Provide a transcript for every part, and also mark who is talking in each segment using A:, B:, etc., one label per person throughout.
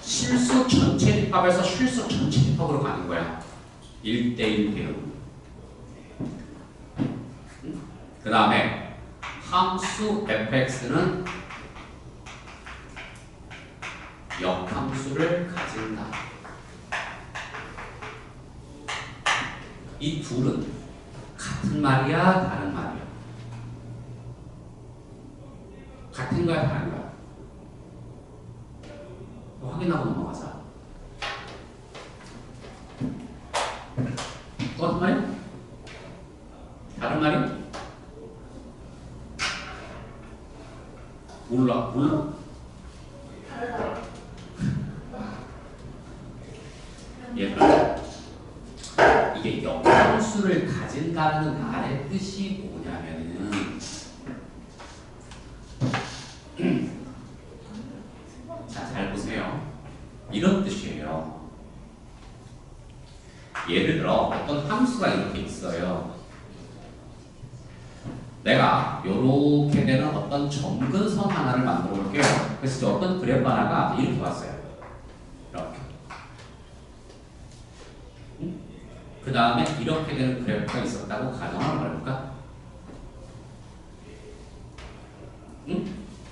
A: 실수 전체 집합에서 실수 전체 집합으로 가는 거야. 1대1 대응. 그 다음에 함수 fx는 역함수를 가진다. 이 둘은 같은 말이야, 다른 말이야? 같은 거야, 다른 거야? 확인하고 넘어가자. 똑같은 말이야? 다른 말이야? 몰라? 얘들아, 이게 역함수를 가진다는 말의 뜻이 뭐냐면은 자, 잘 보세요. 이런 뜻이에요. 예를 들어 어떤 함수가 이렇게 있어요. 내가 이렇게 되는 어떤 점근선 하나를 만들어 볼게요. 그래서 어떤 그래프 하나가 이렇게 왔어요. 이렇게. 그 다음에 이렇게 되는 그래프가 있었다고 가정을 해볼까?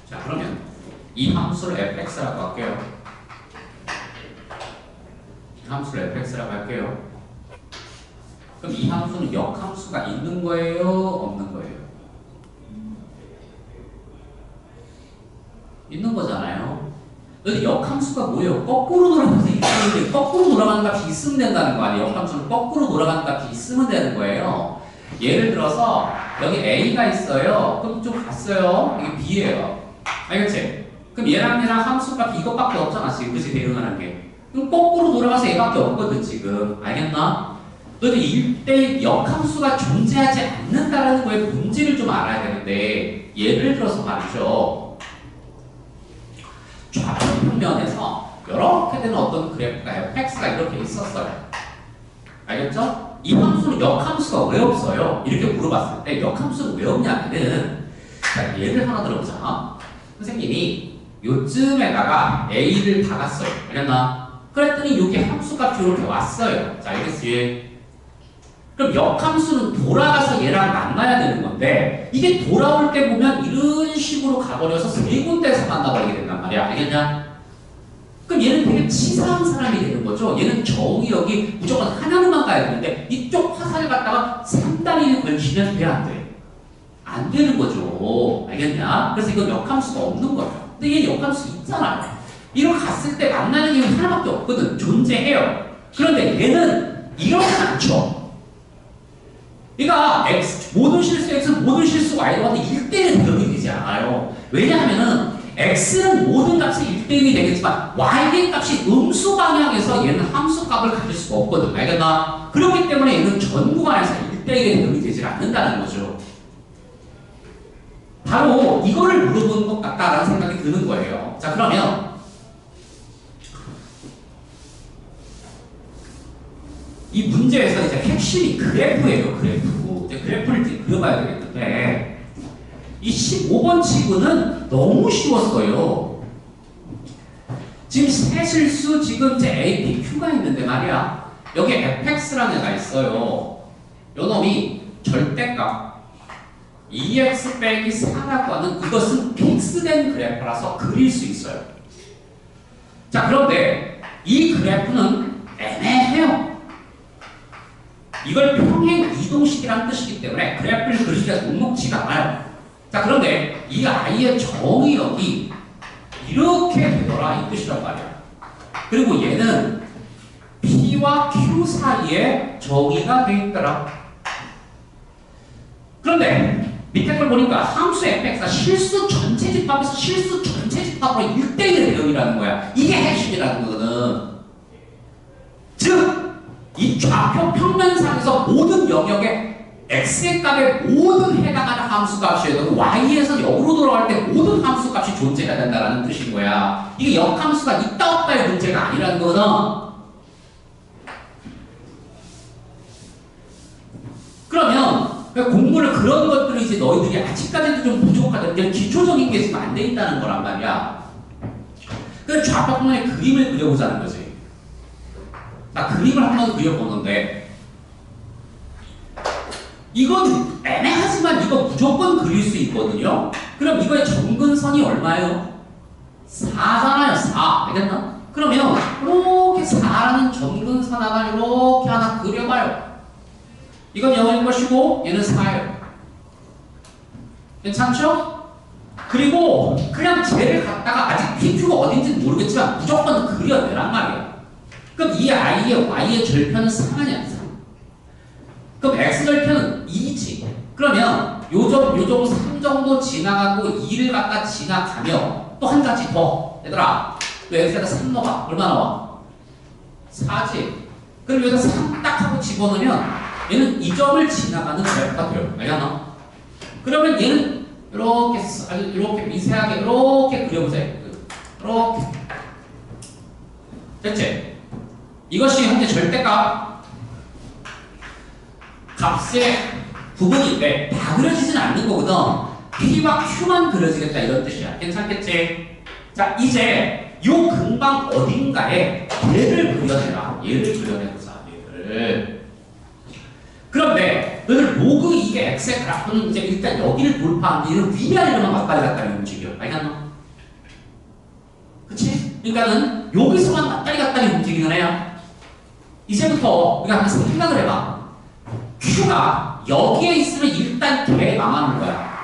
A: 자, 그러면 이 함수를 fx라고 할게요. 이 함수를 fx라고 할게요. 그럼 이 함수는 역함수가 있는 거예요? 없는 거예요? 있는 거잖아요. 근데 역함수가 뭐예요? 거꾸로 돌아가서 있는데 거꾸로 돌아가는 값이 있으면 된다는 거 아니에요? 역함수는 거꾸로 돌아가는 값이 있으면 되는 거예요. 예를 들어서 여기 A가 있어요. 그럼 좀 갔어요. 이게 B예요. 알겠지? 그럼 얘랑 함수값이 이것밖에 없잖아 지금. 그치? 대응하는 게. 그럼 거꾸로 돌아가서 얘밖에 없거든 지금. 알겠나? 근데 일대 역함수가 존재하지 않는다는 거에 본질을 좀 알아야 되는데, 예를 들어서 말이죠. 좌표평면에서 이렇게 되는 어떤 그래프가 fx가 이렇게 있었어요. 알겠죠? 이 함수는 역함수가 왜 없어요? 이렇게 물어봤을 때 역함수는 왜 없냐면은, 자, 예를 하나 들어보자. 선생님이 요쯤에다가 a를 박았어요. 알겠나? 그랬더니 여기 함수값이 이렇게 왔어요. 자, 알겠지? 그럼 역함수는 돌아가서 얘랑 만나야 되는 건데, 이게 돌아올 때 보면 이런 식으로 가버려서 세 군데에서 만나버리게 된단 말이야. 알겠냐? 그럼 얘는 되게 치사한 사람이 되는 거죠. 얘는 정이 여기 무조건 하나로만 가야 되는데, 이쪽 화살을 갖다가 3단위를 걸치면 돼, 안 돼? 안 되는 거죠. 알겠냐? 그래서 이건 역함수가 없는 거예요. 근데 얘 역함수 있잖아요. 이렇게 갔을 때 만나는 게 하나밖에 없거든. 존재해요. 그런데 얘는 이렇진 않죠. 그러니까 x, 모든 실수 x, 모든 실수 y한테 1대1 대응이 되지 않아요. 왜냐하면은 x는 모든 값이 1대1이 되겠지만 y의 값이 음수 방향에서 얘는 함수 값을 가질 수가 없거든. 알겠나? 그렇기 때문에 얘는 전 구간에서 1대1의 대응이 되지 않는다는 거죠. 바로 이거를 물어보는 것 같다라는 생각이 드는 거예요. 자, 그러면 이 문제에서 이제 핵심이 그래프예요, 그래프. 이제 그래프를 이제 그려봐야 되겠는데, 이 15번 치고는 너무 쉬웠어요. 지금 세 실수, 지금 이제 A, B, Q가 있는데 말이야. 여기 fx라는 애가 있어요. 요 놈이 절대값 2x 빼기 4라고 하는, 이것은 픽스된 그래프라서 그릴 수 있어요. 자, 그런데 이 그래프는 애매해요. 이걸 평행 이동식이라는 뜻이기 때문에 그래프를 그리기가 녹록지가 않아요. 자, 그런데 이 i의 정의역이 이렇게 되더라 이 뜻이란 말이야. 그리고 얘는 p와 q 사이에 정의가 돼 있더라. 그런데 밑에 걸 보니까 함수 fx가 실수 전체 집합에서 실수 전체 집합으로 1대1 대응이라는 거야. 이게 핵심이라는 거거든. 즉 이 좌표 평면상에서 모든 영역에 x의 값에 모든 해당하는 함수값이어도 y에서 역으로 돌아갈 때 모든 함수값이 존재해야 된다는 뜻인 거야. 이게 역함수가 있다 없다의 문제가 아니라는 거거든. 그러면 공부를 그런 것들을 이제 너희들이 아직까지도 좀 부족하다. 기초적인 게 지금 안 돼 있다는 거란 말이야. 그 그 좌표평면의 그림을 그려보자는 거지. 자, 그림을 한번 그려보는데 이건 애매하지만 이거 무조건 그릴 수 있거든요. 그럼 이거의 점근선이 얼마예요? 4잖아요. 4. 알겠나? 그러면 이렇게 4라는 점근선 하나 이렇게 하나 그려봐요. 이건 0일 것이고 얘는 4예요. 괜찮죠? 그리고 그냥 쟤를 갖다가 아직 PQ가 어딘지는 모르겠지만 무조건 그려내란 말이야. 그럼 이 I의 Y의 절편은 3 아니야? 3. 그럼 X 절편은 2지. 그러면 요정 3 정도 지나가고 2를 갖다 지나가며 또 한 가지 더. 얘들아, 또 X에다 3 넣어봐. 얼마 나와? 4지. 그럼 여기다 3 딱 하고 집어넣으면 얘는 이 점을 지나가는 그래프가 돼요. 알겠나? 그러면 얘는 이렇게 미세하게 이렇게 그려보자. 이렇게. 됐지? 이것이 현재 절대값 값의 부분인데 다 그려지진 않는 거거든. P와 Q만 그려지겠다 이런 뜻이야. 괜찮겠지? 자, 이제 요 근방 어딘가에 얘를 그려내라. 얘를 그려내보자. 얘를. 그런데 너희들 로그 2의 X의 그래프는 이제 일단 여기를 돌파하는데 얘는 위아래로만 왔다리 갔다리 움직여. 알겠나? 그치? 그러니까는 여기서만 왔다리 갔다리 움직이는 애야. 이제부터 우리가 한번 생각을 해봐. Q가 여기에 있으면 일단 걔 망하는 거야.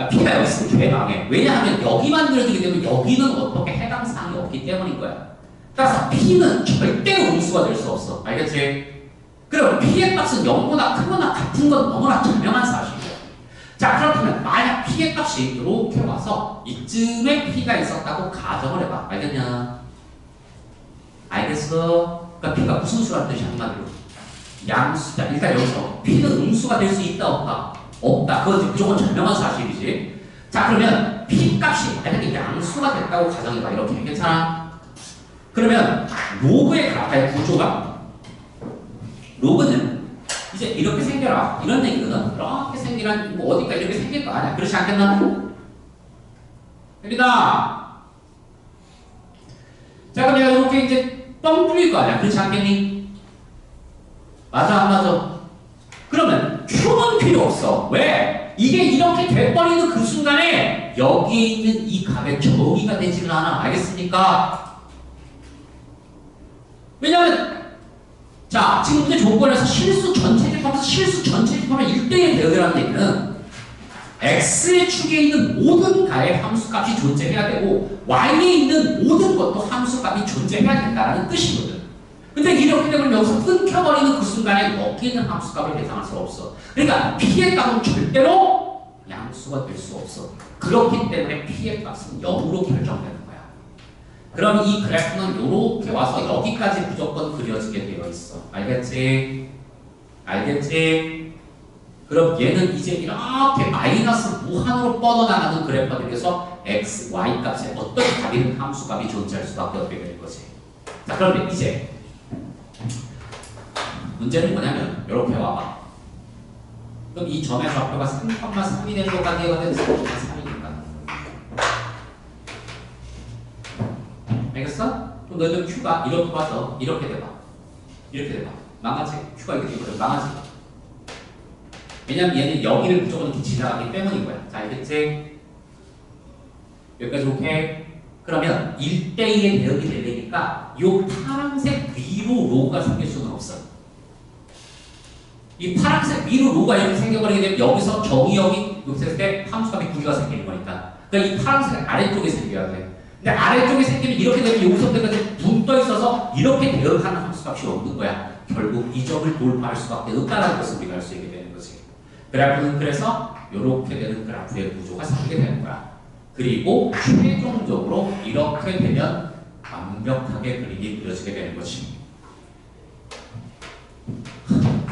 A: P가 여기 있으면 걔 망해. 왜냐하면 여기만 그려지게 되면 여기는 어떻게 해당 사항이 없기 때문인 거야. 따라서 P는 절대 음수가 될 수 없어. 알겠지? 그럼 P의 값은 0보다 크거나 같은 건 너무나 자명한 사실이야. 자, 그렇다면 만약 P의 값이 이렇게 와서 이쯤에 P가 있었다고 가정을 해봐. 알겠냐? 알겠어? 그러니까 P가 무슨 수라는 뜻이 한마디로? 양수다. 일단 여기서 P는 음수가 될 수 있다 없다? 없다. 그건 무조건 자명한 사실이지. 자, 그러면 P 값이 만약에 양수가 됐다고 가정해봐. 이렇게. 괜찮아? 그러면 로그의 그래프의 구조가 로그는 이제 이렇게 생겨라. 이런 얘기거든. 이렇게 생기란 뭐 어디가 이렇게 생길 거 아니야. 그렇지 않겠나? 됩니다. 자, 그럼 내가 이렇게 이제 뻥 뚫릴 거 아니야. 그렇지 않겠니? 맞아, 안 맞아? 그러면 Q는 필요 없어. 왜? 이게 이렇게 돼버리는 그 순간에 여기에 있는 이 값의 정의가 되지는 않아. 알겠습니까? 왜냐면 자, 지금 문제 조건에서 실수 전체 집합에서 실수 전체 집합의 1대1 대응이라는 얘기는 X의 축에 있는 모든 가의 함수값이 존재해야 되고 Y에 있는 모든 것도 함수값이 존재해야 된다는 뜻이거든. 근데 이렇게 되면 여기서 끊겨버리는 그 순간에 여기 있는 함수값을 계산할 수 없어. 그러니까 P의 값은 절대로 양수가 될 수 없어. 그렇기 때문에 P의 값은 0으로 결정되는 거야. 그럼 이 그래프는 이렇게 와서 여기까지 무조건 그려지게 되어 있어. 알겠지? 알겠지? 그럼 얘는 이제 이렇게 마이너스 무한으로 뻗어나가는 그래프가 되면서 x, y 값에 어떤 다른 함수값이 존재할 수밖에 없게 되는 거지. 자, 그런데 이제 문제는 뭐냐면 이렇게 와봐. 그럼 이 점의 좌표가 3,3이 되는 것까지 얘가 되면 3,3이니까. 알겠어? 그럼 너희들 Q가 이렇게 와서 이렇게 돼봐. 이렇게 돼봐. 망하지? Q가 이렇게 돼버려. 망하지? 왜냐면 얘는 여기를 무조건 이렇게 지나가기 때문인 거야. 자, 알겠지? 여기까지 오케이? 그러면 1대1의 대응이 되려니까 이 파란색 위로 로우가 생길 수는 없어. 이 파란색 위로 로우가 이렇게 생겨버리게 되면 여기서 정의역이 여기서 했을 때 함수값이 2개가 생기는 거니까. 그러니까 이 파란색 아래쪽에 생겨야 돼. 근데 아래쪽에 생기면 이렇게 되면 여기서부터까지 붕 떠 있어서 이렇게 대응하는 함수값이 없는 거야. 결국 이 점을 돌파할 수밖에 없다는 것을 우리가 알 수 있게 되는 거지. 그래프는 그래서 이렇게 되는 그래프의 구조가 생기게 되는 거야. 그리고 최종적으로 이렇게 되면 완벽하게 그림이 그려지게 되는 거지.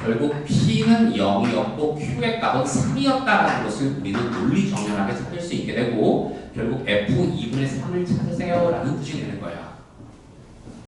A: 결국 P는 0이었고 Q의 값은 3이었다는 것을 우리는 논리 정연하게 찾을 수 있게 되고 결국 F 2분의 3을 찾으세요 라는 뜻이 되는 거야.